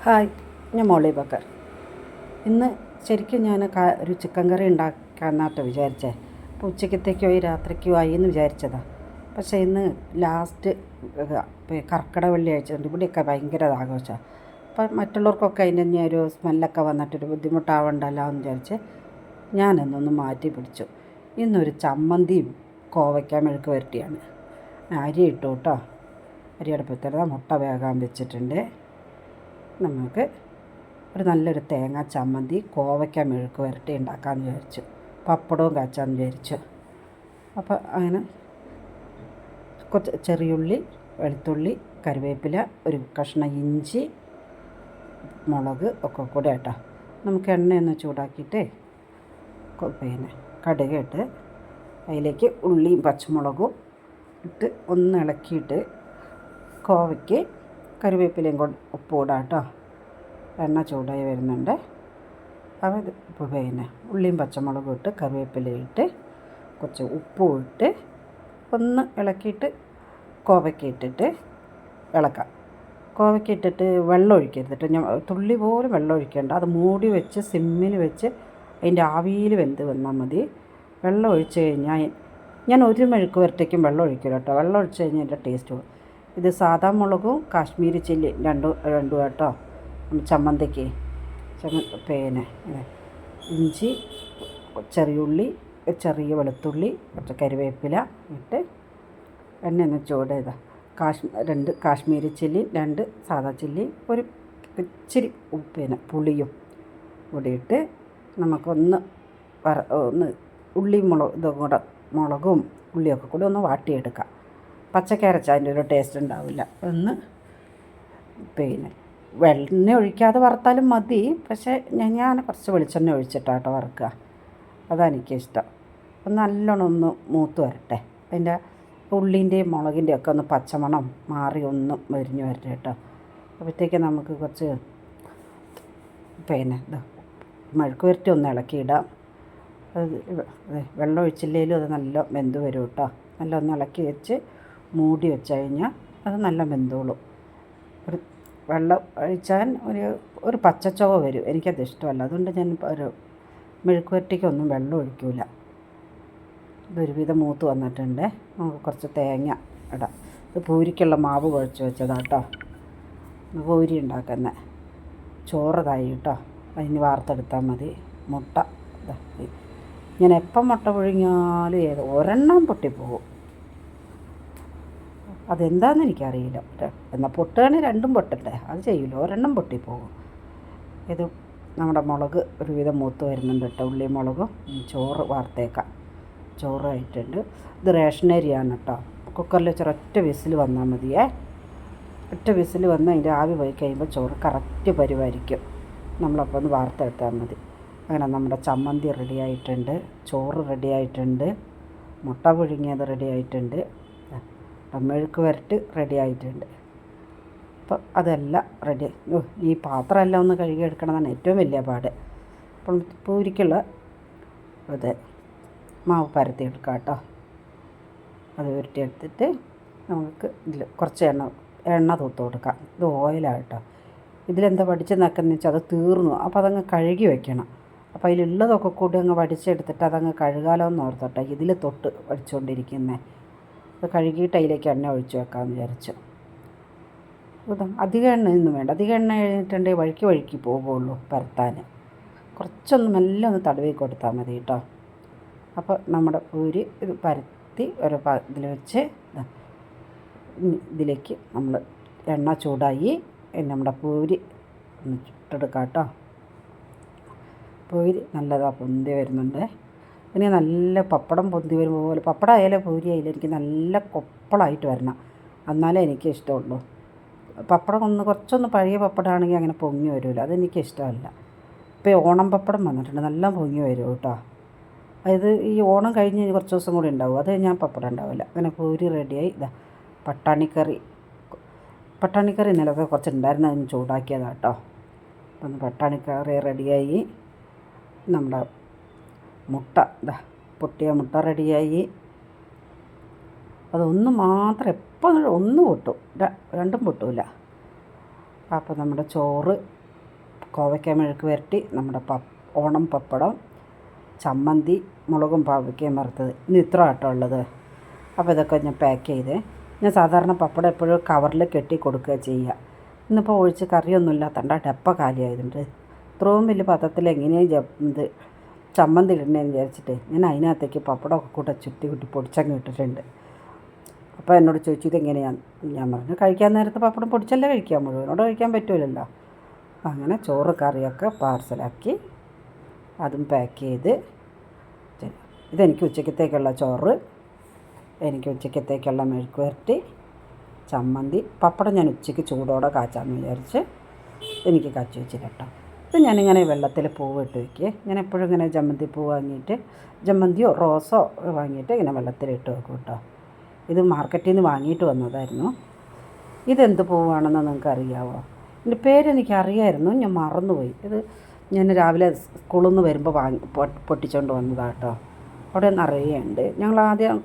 Hi, ഞാൻ മോളി ബക്കർ. ഇന്ന് ശരിക്കും ഞാൻ ഒരു ചിക്കൻ കറി ഉണ്ടാക്കാമെന്നാട്ടോ വിചാരിച്ചേ. അപ്പോൾ ഉച്ചക്കത്തേക്കോ ഈ രാത്രിക്കോ ആയി എന്ന് വിചാരിച്ചതാണ്. പക്ഷേ ഇന്ന് ലാസ്റ്റ് കർക്കിടക വെള്ളിയാഴ്ച ഉണ്ട്. ഇവിടെയൊക്കെ ഭയങ്കര ആഘോഷമാണ്. അപ്പം മറ്റുള്ളവർക്കൊക്കെ അതിൻ്റെ തന്നെ ഒരു സ്മെല്ലൊക്കെ വന്നിട്ടൊരു ബുദ്ധിമുട്ടാവണ്ടല്ലോ എന്ന് വിചാരിച്ച് ഞാനൊന്നൊന്ന് മാറ്റി പിടിച്ചു. ഇന്നൊരു ചമ്മന്തിയും കോവയ്ക്ക മെഴുക്ക് വരട്ടിയാണ്. അരി ഇട്ടു കേട്ടോ. അരി അടുപ്പത്തിരുന്ന മുട്ട വേകാൻ വെച്ചിട്ടുണ്ട്. നമുക്ക് ഒരു നല്ലൊരു തേങ്ങാ ചമ്മന്തി കോവയ്ക്ക മെഴുക്ക് വരട്ടി ഉണ്ടാക്കാമെന്ന് വിചാരിച്ചു. പപ്പടവും കാച്ചാമെന്ന് വിചാരിച്ചു. അപ്പോൾ അങ്ങനെ കുറച്ച് ചെറിയുള്ളി, വെളുത്തുള്ളി, കറിവേപ്പില, ഒരു കഷ്ണം ഇഞ്ചി, മുളക് ഒക്കെ കൂടെ കേട്ടോ. നമുക്ക് എണ്ണയൊന്ന് ചൂടാക്കിയിട്ട് കടുക് ഇട്ട് അതിലേക്ക് ഉള്ളിയും പച്ചമുളകും ഇട്ട് ഒന്ന് ഇളക്കിയിട്ട് കോവയ്ക്ക് കറിവേപ്പിലയും കൊണ്ട് ഉപ്പ് ഇടാം കേട്ടോ. എണ്ണ ചൂടായി വരുന്നുണ്ട്. അപ്പോൾ ഉള്ളിയും പച്ചമുളകും ഇട്ട് കറിവേപ്പിലയും ഇട്ട് കുറച്ച് ഉപ്പും ഇട്ട് ഒന്ന് ഇളക്കിയിട്ട് കോവയ്ക്ക ഇട്ടിട്ട് ഇളക്കാം. കോവയ്ക്ക ഇട്ടിട്ട് വെള്ളം ഒഴിക്കരുത് കേട്ടോ. ഞാൻ തുള്ളി പോലും വെള്ളം ഒഴിക്കേണ്ട. അത് മൂടി വെച്ച് സിമ്മിൽ വെച്ച് അതിൻ്റെ ആവിയിൽ വെന്ത് വന്നാൽ മതി. വെള്ളം ഒഴിച്ച് കഴിഞ്ഞാൽ ഞാൻ ഒരു മെഴുക്ക് വരട്ടിക്കും വെള്ളം ഒഴിക്കില്ല കേട്ടോ. വെള്ളം ഒഴിച്ച് കഴിഞ്ഞാൽ എൻ്റെ ടേസ്റ്റ് പോകും. ഇത് സാദാ മുളകും കാശ്മീരി ചില്ലി രണ്ടും കേട്ടോ. ചമ്മന്തിക്ക് ഇഞ്ചി, ചെറിയുള്ളി, ചെറിയ വെളുത്തുള്ളി, കുറച്ച് കറിവേപ്പില ഇട്ട് എണ്ണയൊന്ന് ചൂട് രണ്ട് കാശ്മീരി ചില്ലി, 2 സാദാ ചില്ലി, ഒരു ഇച്ചിരി പുളിയും കൂടി ഇട്ട് നമുക്കൊന്ന് ഒന്ന് ഉള്ളിയും മുളകും ഉള്ളിയൊക്കെ കൂടി ഒന്ന് വാട്ടിയെടുക്കാം. പച്ചക്ക അരച്ചാൽ അതിൻ്റെ ഒരു ടേസ്റ്റ് ഉണ്ടാവില്ല. ഒന്ന് എണ്ണ ഒഴിക്കാതെ വറുത്താലും മതി. പക്ഷേ ഞാൻ കുറച്ച് വെളിച്ചെണ്ണ ഒഴിച്ചിട്ടാട്ടോ വറുക്കുക. അതാണ് എനിക്കിഷ്ടം. അപ്പം നല്ലോണം ഒന്ന് മൂത്ത് വരട്ടെ. അതിൻ്റെ ഉള്ളിൻ്റെയും മുളകിൻ്റെയും ഒക്കെ ഒന്ന് പച്ചമണം മാറി ഒന്ന് മരിഞ്ഞ് വരട്ടെ കേട്ടോ. അപ്പോഴത്തേക്ക് നമുക്ക് കുറച്ച് മെഴുക്ക് വരട്ടി ഒന്ന് ഇളക്കിയിടാം. അത് വെള്ളം ഒഴിച്ചില്ലെങ്കിലും അത് നല്ല വെന്ത് വരും കേട്ടോ. നല്ല ഒന്ന് ഇളക്കി വെച്ച് മൂടി വെച്ച് കഴിഞ്ഞാൽ അത് നല്ല വെന്തോളും. ഒരു വെള്ളം ഒഴിച്ചാൽ ഒരു പച്ചച്ചുവ വരും. എനിക്കത് ഇഷ്ടമല്ല. അതുകൊണ്ട് ഞാൻ ഒരു മെഴുക്ക് വരട്ടിക്കൊന്നും വെള്ളം ഒഴിക്കില്ല. ഇതൊരുവിധം മൂത്ത് വന്നിട്ടുണ്ട്. നമുക്ക് കുറച്ച് തേങ്ങ ഇടാം. ഇത് പൂരിക്കുള്ള മാവ് കുഴച്ച് വെച്ചതാണ് കേട്ടോ. പൂരി ഉണ്ടാക്കുന്ന ചോറതായി കേട്ടോ. അതിന് വാർത്തെടുത്താൽ മതി. മുട്ട ഞാൻ എപ്പം മുട്ട പുഴുങ്ങിയാലും ഒരെണ്ണം പൊട്ടിപ്പോകും. അതെന്താണെന്ന് എനിക്കറിയില്ല. എന്നാൽ പൊട്ടുകയാണെങ്കിൽ 2 പൊട്ടണ്ടേ? അത് ചെയ്യില്ല. ഒരെണ്ണം പൊട്ടിപ്പോകും. ഇത് നമ്മുടെ മുളക് ഒരുവിധം മൂത്ത് വരുന്നുണ്ട് കേട്ടോ. ഉള്ളിയും മുളകും. ചോറ് വാർത്തേക്കാം. ചോറായിട്ടുണ്ട്. ഇത് റേഷൻ അരിയാണ് കേട്ടോ. കുക്കറിൽ വെച്ച് ഒറ്റ വിസിൽ വന്നാൽ മതിയേ. ഒറ്റ വിസിൽ വന്ന് അതിൻ്റെ ആവി പോയി കഴിയുമ്പോൾ ചോറ് കറക്റ്റ് പരിവായിരിക്കും. നമ്മളപ്പോൾ ഒന്ന് വാർത്തെടുത്താൽ മതി. അങ്ങനെ നമ്മുടെ ചമ്മന്തി റെഡി ആയിട്ടുണ്ട്. ചോറ് റെഡി ആയിട്ടുണ്ട്. മുട്ട പുഴുങ്ങിയത് റെഡി ആയിട്ടുണ്ട്. മെഴുക്ക് വരട്ട് റെഡി ആയിട്ടുണ്ട്. അപ്പോൾ അതെല്ലാം റെഡി. ഈ പാത്രമെല്ലാം ഒന്ന് കഴുകിയെടുക്കണമെന്നാണ് ഏറ്റവും വലിയ പാട്. അപ്പം പൂരിക്കുള്ള മാവ് പരത്തിയെടുക്കാം കേട്ടോ. അത് ഉരുട്ടിയെടുത്തിട്ട് നമുക്ക് ഇതിൽ കുറച്ച് എണ്ണ തൂത്ത് കൊടുക്കാം. ഇത് ഓയിലാണ് കേട്ടോ. ഇതിലെന്താ വടിച്ചെന്നാക്കെന്ന് വെച്ചാൽ അത് തീർന്നു. അപ്പോൾ അതങ്ങ് കഴുകി വെക്കണം. അപ്പോൾ അതിലുള്ളതൊക്കെ കൂടി അങ്ങ് വടിച്ചെടുത്തിട്ട് അതങ്ങ് കഴുകാലോ എന്ന് ഓർത്തോട്ടെ. ഇതിൽ തൊട്ട് വടിച്ചുകൊണ്ടിരിക്കുന്നത്. അത് കഴുകിയിട്ട് അതിലേക്ക് എണ്ണ ഒഴിച്ച് വെക്കാമെന്ന് വിചാരിച്ചു. അധികം എണ്ണയൊന്നും വേണ്ട. അധികം എണ്ണ കഴിഞ്ഞിട്ടുണ്ടെങ്കിൽ വഴുക്കി പോകുള്ളൂ പരത്താൻ. കുറച്ചൊന്ന് മെല്ലെ ഒന്ന് തടവി കൊടുത്താൽ മതി കേട്ടോ. അപ്പോൾ നമ്മുടെ പൂരി ഇത് പരത്തി ഒരു ഇതിൽ വെച്ച് ഇതിലേക്ക് നമ്മൾ എണ്ണ ചൂടായി നമ്മുടെ പൂരി ഒന്ന് ചുട്ടെടുക്കാം കേട്ടോ. പൂരി നല്ലതാണ് പൊന്തി വരുന്നുണ്ട്. ഇനി നല്ല പപ്പടം പൊന്തി വരുമ്പോൾ പോലെ പപ്പടം ആയാലും പൂരി ആയാലും എനിക്ക് നല്ല കൊപ്പളമായിട്ട് വരണം. എന്നാലേ എനിക്ക് ഇഷ്ടമുള്ളൂ. പപ്പടം കുറച്ചൊന്ന് പഴയ പപ്പടമാണെങ്കിൽ അങ്ങനെ പൊങ്ങി വരില്ല. അതെനിക്ക് ഇഷ്ടമല്ല. ഇപ്പോൾ ഓണം പപ്പടം വന്നിട്ടുണ്ട്. നല്ല പൊങ്ങി വരും കേട്ടോ. അതായത് ഈ ഓണം കഴിഞ്ഞ് കുറച്ച് ദിവസം കൂടി ഉണ്ടാവും. അത് ഞാൻ പപ്പടം ഉണ്ടാവില്ല. അങ്ങനെ പൂരി റെഡിയായി. പട്ടാണിക്കറി ഇന്നലൊക്കെ കുറച്ചുണ്ടായിരുന്നു. അതിന് ചൂടാക്കിയതാണ് കേട്ടോ. അപ്പം പട്ടാണിക്കറി റെഡിയായി. നമ്മുടെ മുട്ട പൊട്ടിയ മുട്ട റെഡിയായി. അതൊന്ന് മാത്രം എപ്പോൾ ഒന്ന് പൊട്ടും, 2 പൊട്ടില്ല. അപ്പോൾ നമ്മുടെ ചോറ്, കോവയ്ക്ക മെഴുക്ക് പുരട്ടി, നമ്മുടെ ഓണം പപ്പടം, ചമ്മന്തി, മുളകും പാവയ്ക്കയും വറുത്തത്, ഇന്ന് ഇത്ര ആട്ടോ ഉള്ളത്. അപ്പോൾ ഇതൊക്കെ ഞാൻ പാക്ക് ചെയ്തേ. ഞാൻ സാധാരണ പപ്പടം എപ്പോഴും കവറിൽ കെട്ടി കൊടുക്കുക ചെയ്യുക. ഇന്നിപ്പോൾ ഒഴിച്ച് കറിയൊന്നും ഇല്ലാത്തണ്ട ഡപ്പ കാലിയായതുണ്ട്. ഇത്രയും വലിയ പാത്രത്തിൽ എങ്ങനെയാണ് ഇത് ചമ്മന്തി ഇടണേന്ന് വിചാരിച്ചിട്ട് ഞാൻ അതിനകത്തേക്ക് പപ്പടമൊക്കെ കൂടെ ചുറ്റി കുട്ടി പൊടിച്ചങ്ങ് ഇട്ടിട്ടുണ്ട്. അപ്പോൾ എന്നോട് ചോദിച്ചു ഇതെങ്ങനെയാണ്. ഞാൻ പറഞ്ഞു കഴിക്കാൻ നേരത്ത് പപ്പടം പൊടിച്ചല്ലേ കഴിക്കാൻ, മുഴുവനോട് കഴിക്കാൻ പറ്റില്ലല്ലോ. അങ്ങനെ ചോറ് കറിയൊക്കെ പാർസലാക്കി അതും പാക്ക് ചെയ്ത്. ഇതെനിക്ക് ഉച്ചക്കത്തേക്കുള്ള ചോറ്, എനിക്ക് ഉച്ചക്കത്തേക്കുള്ള മെഴുക്ക് പുരട്ടി, ചമ്മന്തി, പപ്പടം ഞാൻ ഉച്ചയ്ക്ക് ചൂടോടെ കാച്ചാമെന്ന് വിചാരിച്ച് എനിക്ക് കാച്ചി വെച്ചില്ല കേട്ടോ. ഇത് ഞാനിങ്ങനെ വെള്ളത്തിൽ പൂവ് ഇട്ട് വയ്ക്കുക. ഞാൻ എപ്പോഴും ഇങ്ങനെ ജമന്തി പൂ വാങ്ങിയിട്ട്, ജമന്തിയോ റോസോ വാങ്ങിയിട്ട് ഇങ്ങനെ വെള്ളത്തിലിട്ട് വെക്കും കേട്ടോ. ഇത് മാർക്കറ്റിൽ നിന്ന് വാങ്ങിയിട്ട് വന്നതായിരുന്നു. ഇതെന്ത് പൂവാണെന്ന് നിങ്ങൾക്ക് അറിയാമോ? എൻ്റെ പേരെനിക്ക് അറിയായിരുന്നു, ഞാൻ മറന്നുപോയി. ഇത് ഞാൻ രാവിലെ സ്കൂളിൽ നിന്ന് വരുമ്പോൾ പൊട്ടിച്ചുകൊണ്ട് വന്നതാണ് കേട്ടോ. അവിടെ നിറയെ ഉണ്ട്. ഞങ്ങൾ ആദ്യം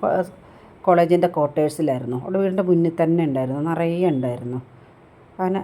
കോളേജിൻ്റെ ക്വാർട്ടേഴ്സിലായിരുന്നു. അവിടെ വീടിൻ്റെ മുന്നിൽ തന്നെ ഉണ്ടായിരുന്നു, നിറയെ ഉണ്ടായിരുന്നു. അങ്ങനെ